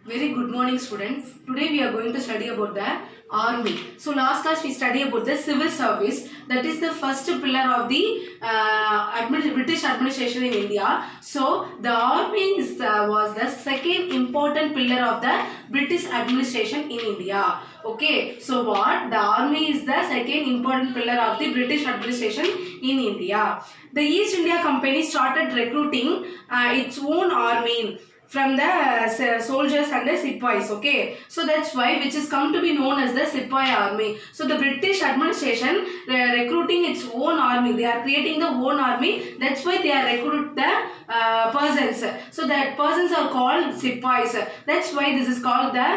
Very good morning students. Today we are going to study about the army. So last class we studied about the civil service. That is the first pillar of the British administration in India. So the army was the second important pillar of the British administration in India. Okay, so what? The army is the second important pillar of the British administration in India. The East India Company started recruiting its own army from the soldiers and the Sepoys. Okay, so that's why which is come to be known as the Sepoy army. So the British administration recruiting its own army, they are creating the own army. That's why they are recruit the persons. So that persons are called Sepoys. That's why this is called the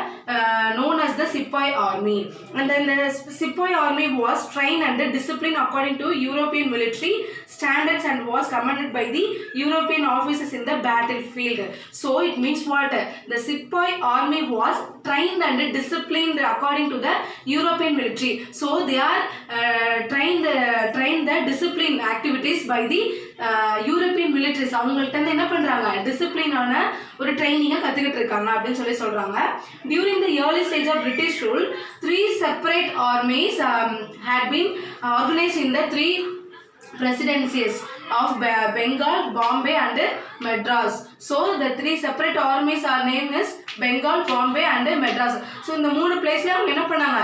known as the Sepoy army. And then the Sepoy army was trained and disciplined according to European military standards and was commanded by the European officers in the battlefield. So it means what? The Sepoy army was trained and disciplined according to the European military. So they are trained the discipline activities by the European militaries. அவங்கள்ட்ட இருந்து என்ன பண்றாங்க? டிசிப்ளினான ஒரு ட்ரைனிங்கை கத்துக்கிட்டு இருக்காங்க அப்படின்னு சொல்றாங்க. During the early stage of British rule, three separate armies had been organized in the three presidencies of Bengal, Bombay and Madras. So the three separate armies are named as Bengal, Bombay and Madras. So இந்த மூணு பிளேஸ்ல அவங்க என்ன பண்ணாங்க?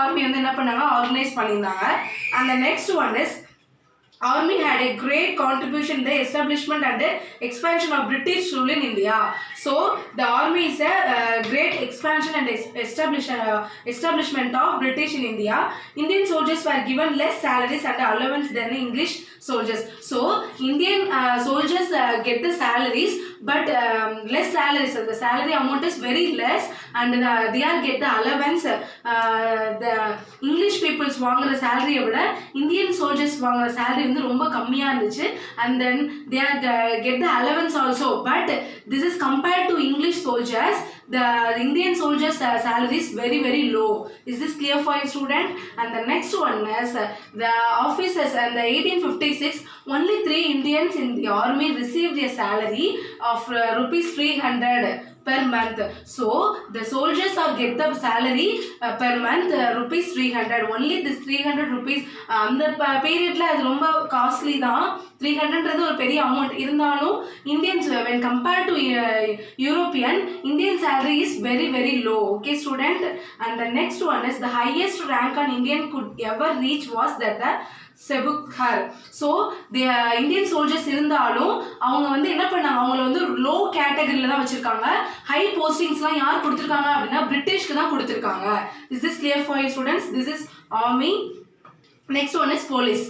Army வந்து என்ன பண்ணாங்க? Organise பண்ணியிருந்தாங்க. And the next one is Army had a great contribution in the establishment and the expansion of British rule in India. So the army is a great expansion and establishment of British in India. Indian soldiers were given less salaries and allowance than English soldiers. So Indian soldiers get the salaries but less salaries. The salary amount is very less and they are get the allowance. The English people's வாங்குற salary விட Indian soldiers வாங்குற salary வந்து ரொம்ப கம்மியா இருந்துச்சு. And then they are get the allowance also, but this is compared to English soldiers, the Indian soldiers salary is very low. Is this clear for you student? And the next one is the officers. And the 1856 only 3 Indians in the army received a salary of rupees 300 per month. So the soldiers are get the salary per month rupees 300. Only this 300 rupees அந்த பீரியட்ல அது ரொம்ப costly தான். 300ன்றது ஒரு பெரிய amount இருந்தாலும் Indians when compared to European, Indian salary is very low. Okay student. And the next one is the highest rank an Indian could ever reach was that the Sebukar. So the Indian soldiers இருந்தாலும் அவங்க வந்து என்ன பண்ணாங்க? அவங்கள வந்து low கேட்டகரியில தான் வச்சிருக்காங்க. ஹை போஸ்டிங்ஸ்லாம் யார் கொடுத்திருக்காங்க அப்படின்னா பிரிட்டிஷ்க்கு தான் கொடுத்திருக்காங்க. Is this clear for you students? This is army. Next one is police.